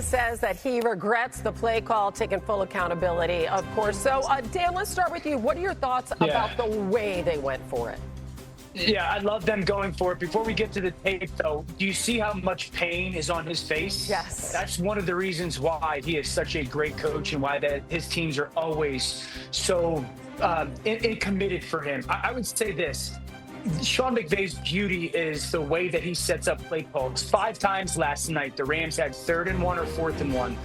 says that he regrets the play call, taking full accountability, of course. So, Dan, let's start with you. What are your thoughts about the way they went for it? Yeah, I love them going for it. Before we get to the tape, though, do you see how much pain is on his face? Yes. That's one of the reasons why he is such a great coach and why his teams are always so committed for him. I would say this. Sean McVay's beauty is the way that he sets up play calls. 5 times last night, the Rams had 3rd and 1 or 4th and 1.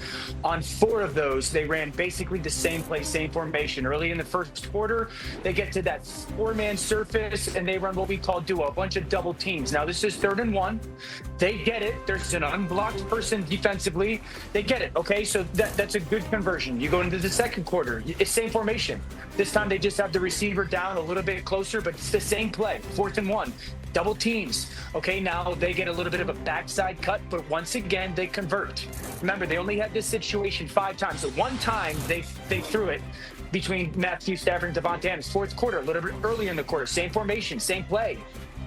On 4 of those, they ran basically the same play, same formation. Early in the first quarter, they get to that 4-man surface, and they run what we call duo, a bunch of double teams. Now, this is 3rd and 1. They get it. There's an unblocked person defensively. They get it, okay? So that's a good conversion. You go into the second quarter, it's same formation. This time, they just have the receiver down a little bit closer, but it's the same play. 4th and 1, double teams. Okay, now they get a little bit of a backside cut, but once again, they convert. Remember, they only had this situation 5 times. So one time they threw it between Matthew Stafford and Devontae Adams. 4th quarter, a little bit earlier in the quarter, same formation, same play.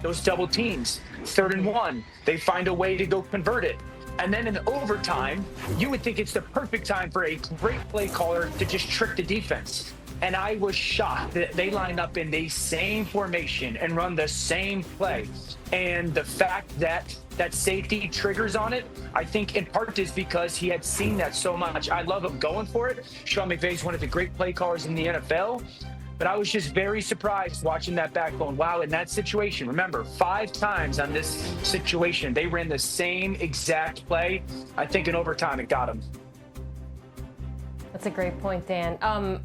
Those double teams, 3rd and 1, they find a way to go convert it. And then in overtime, you would think it's the perfect time for a great play caller to just trick the defense. And I was shocked that they line up in the same formation and run the same play. And the fact that that safety triggers on it, I think in part is because he had seen that so much. I love him going for it. Sean McVay is one of the great play callers in the NFL. But I was just very surprised watching that backbone. Wow, in that situation, remember, 5 times on this situation, they ran the same exact play. I think in overtime it got him. That's a great point, Dan.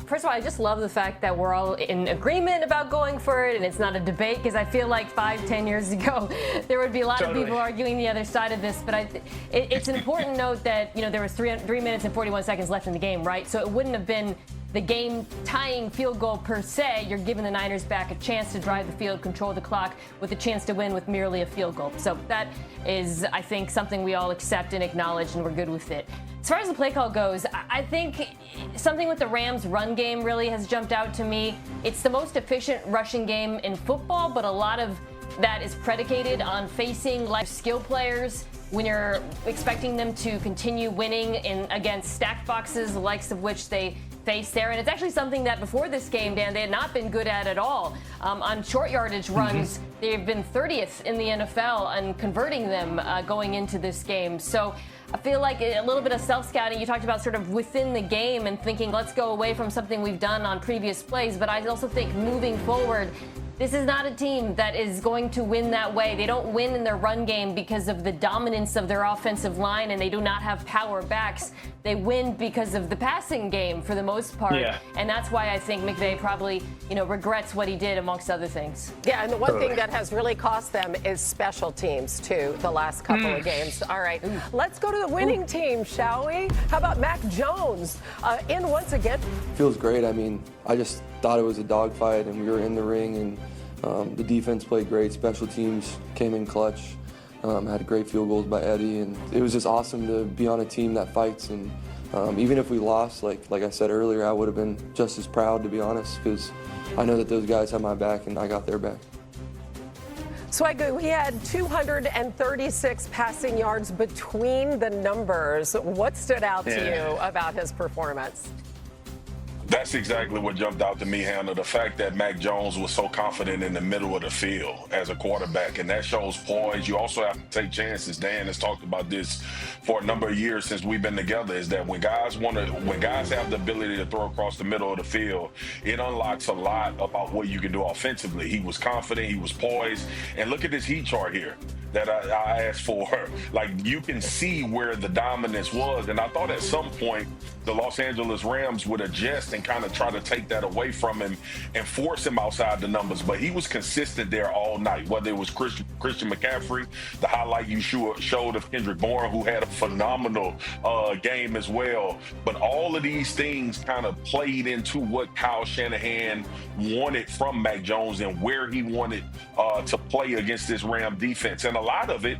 First of all, I just love the fact that we're all in agreement about going for it and it's not a debate, because I feel like 5-10 years ago, there would be a lot of people arguing the other side of this. But it's an important note that, there was 3 minutes and 41 seconds left in the game, right? So it wouldn't have been the game-tying field goal per se. You're giving the Niners back a chance to drive the field, control the clock, with a chance to win with merely a field goal. So that is, I think, something we all accept and acknowledge, and we're good with it. As far as the play call goes, I think something with the Rams' run game really has jumped out to me. It's the most efficient rushing game in football, but a lot of that is predicated on facing like skill players when you're expecting them to continue winning against stacked boxes, the likes of which they face there. And it's actually something that before this game, Dan, they had not been good at all. On short yardage runs, they've been 30th in the NFL and converting them going into this game. So I feel like a little bit of self-scouting. You talked about sort of within the game and thinking, let's go away from something we've done on previous plays. But I also think moving forward, this is not a team that is going to win that way. They don't win in their run game because of the dominance of their offensive line, and they do not have power backs. They win because of the passing game for the most part. Yeah. And that's why I think McVay probably, regrets what he did, amongst other things. Yeah, and the one thing that has really cost them is special teams, too, the last couple of games. All right, let's go to the winning team, shall we? How about Mac Jones in once again? Feels great. I mean, I just thought it was a dogfight, and we were in the ring, and the defense played great. Special teams came in clutch. Had great field goals by Eddie, and it was just awesome to be on a team that fights. And even if we lost, like I said earlier, I would have been just as proud, to be honest, because I know that those guys had my back and I got their back. Swagoo, he had 236 passing yards between the numbers. What stood out to you about his performance? That's exactly what jumped out to me, Hannah. The fact that Mac Jones was so confident in the middle of the field as a quarterback, and that shows poise. You also have to take chances. Dan has talked about this for a number of years since we've been together, is that when guys have the ability to throw across the middle of the field, it unlocks a lot about what you can do offensively. He was confident, he was poised, and look at this heat chart here that I asked for. Like, you can see where the dominance was, and I thought at some point the Los Angeles Rams would adjust and kind of try to take that away from him and force him outside the numbers, but he was consistent there all night, whether it was Christian McCaffrey, the highlight you showed of Kendrick Bourne, who had a phenomenal game as well. But all of these things kind of played into what Kyle Shanahan wanted from Mac Jones and where he wanted to play against this Ram defense. And a lot of it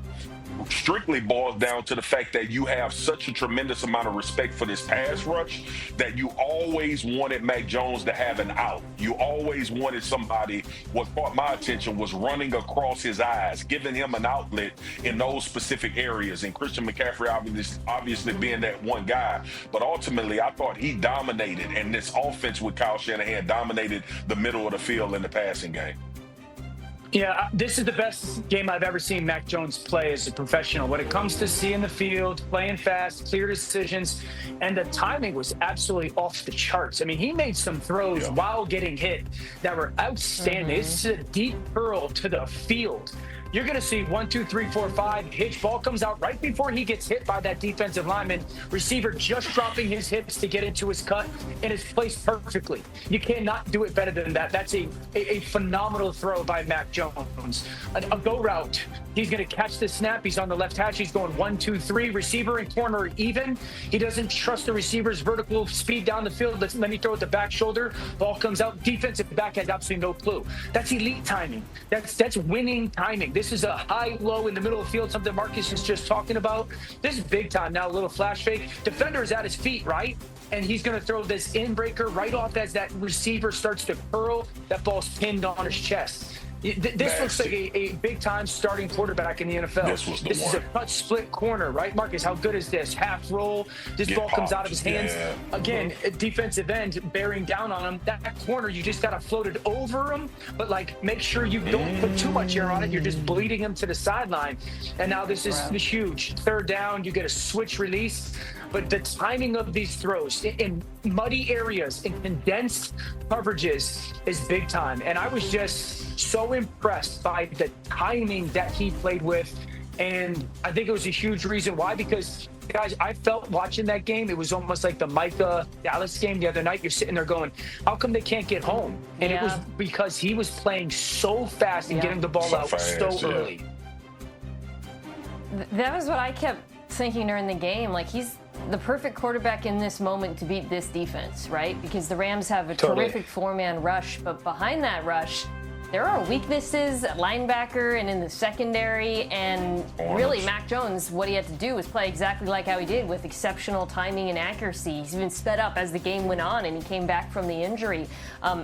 strictly boils down to the fact that you have such a tremendous amount of respect for this pass rush that you always wanted Mac Jones to have an out. You always wanted somebody, what caught my attention was running across his eyes, giving him an outlet in those specific areas. And Christian McCaffrey obviously being that one guy. But ultimately, I thought he dominated, and this offense with Kyle Shanahan dominated the middle of the field in the passing game. Yeah, this is the best game I've ever seen Mac Jones play as a professional. When it comes to seeing the field, playing fast, clear decisions, and the timing was absolutely off the charts. I mean, he made some throws while getting hit that were outstanding. This is a deep curl to the field. You're going to see 1, 2, 3, 4, 5. Hitch ball comes out right before he gets hit by that defensive lineman. Receiver just dropping his hips to get into his cut, and it's placed perfectly. You cannot do it better than that. That's a phenomenal throw by Mac Jones. A go route. He's going to catch the snap. He's on the left hash. He's going 1, 2, 3. Receiver and corner even. He doesn't trust the receiver's vertical speed down the field. Let me throw it the back shoulder. Ball comes out. Defensive back has absolutely no clue. That's elite timing. That's winning timing. This is a high-low in the middle of the field, something Marcus is just talking about. This is big time now, a little flash fake. Defender is at his feet, right? And he's going to throw this in-breaker right off as that receiver starts to curl. That ball's pinned on his chest. This looks like a big-time starting quarterback in the NFL. This is a cut split corner, right, Marcus? How good is this? Half roll. This ball comes out of his hands. Again, a defensive end bearing down on him. That corner, you just got to float it over him, but, like, make sure you don't put too much air on it. You're just bleeding him to the sideline. And now this is huge. Third down, you get a switch release. But the timing of these throws in muddy areas, in condensed coverages, is big time. And I was just so impressed by the timing that he played with. And I think it was a huge reason why, because, guys, I felt watching that game, it was almost like the Micah Dallas game the other night. You're sitting there going, how come they can't get home? And it was because he was playing so fast and getting the ball out so early. That was what I kept thinking during the game. Like, he's the perfect quarterback in this moment to beat this defense, right? Because the Rams have a terrific four-man rush, but behind that rush, there are weaknesses at linebacker and in the secondary, and really Mac Jones, what he had to do was play exactly like how he did, with exceptional timing and accuracy. He's been sped up as the game went on, and he came back from the injury.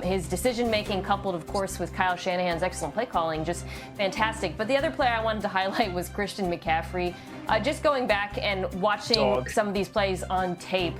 His decision-making, coupled, of course, with Kyle Shanahan's excellent play calling, just fantastic. But the other player I wanted to highlight was Christian McCaffrey. Just going back and watching some of these plays on tape,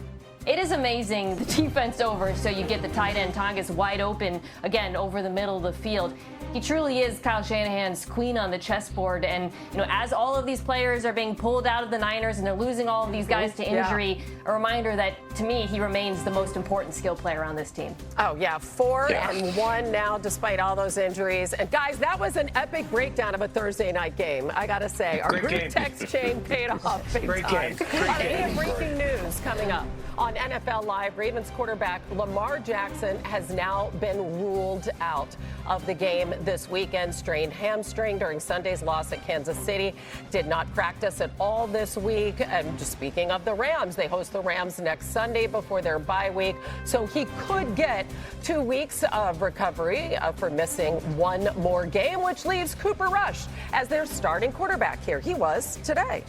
it is amazing. The defense over, so you get the tight end Tongas wide open again over the middle of the field. He truly is Kyle Shanahan's queen on the chessboard. And, you know, as all of these players are being pulled out of the Niners and they're losing all of these guys to injury, a reminder that, to me, he remains the most important skill player on this team. Oh, yeah, 4-1 now, despite all those injuries. And, guys, that was an epic breakdown of a Thursday night game, I got to say. Our group text chain paid off big time. Any breaking news coming up on NFL Live. Ravens quarterback Lamar Jackson has now been ruled out of the game this weekend. Strained hamstring during Sunday's loss at Kansas City. Did not practice at all this week. And just speaking of the Rams, they host the Rams next Sunday before their bye week. So he could get 2 weeks of recovery for missing one more game, which leaves Cooper Rush as their starting quarterback here. He was today.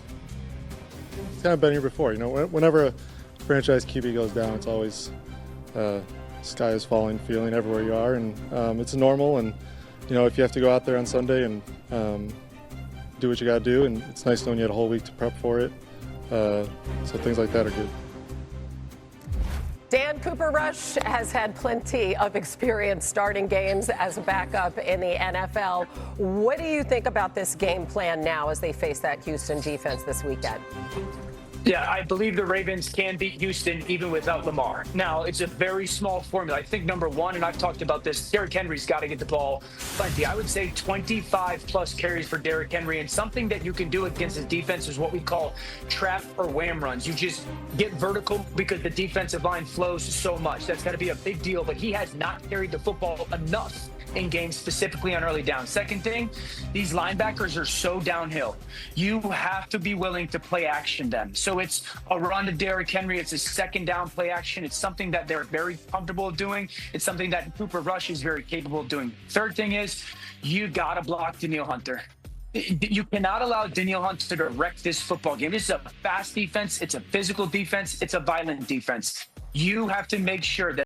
He's kind of been here before. You know, whenever a franchise QB goes down, it's always sky is falling feeling everywhere you are, and it's normal. And you know, if you have to go out there on Sunday and do what you got to do, and it's nice knowing you had a whole week to prep for it. So things like that are good. Dan, Cooper Rush has had plenty of experience starting games as a backup in the NFL. What do you think about this game plan now as they face that Houston defense this weekend? Yeah, I believe the Ravens can beat Houston even without Lamar. Now, it's a very small formula. I think number one, and I've talked about this, Derrick Henry's got to get the ball plenty. I would say 25-plus carries for Derrick Henry, and something that you can do against his defense is what we call trap or wham runs. You just get vertical because the defensive line flows so much. That's got to be a big deal, but he has not carried the football enough in games, specifically on early down. Second thing, these linebackers are so downhill. You have to be willing to play action them. So it's a run to Derrick Henry. It's a second down play action. It's something that they're very comfortable doing. It's something that Cooper Rush is very capable of doing. Third thing is you got to block Danielle Hunter. You cannot allow Danielle Hunter to wreck this football game. This is a fast defense. It's a physical defense. It's a violent defense. You have to make sure that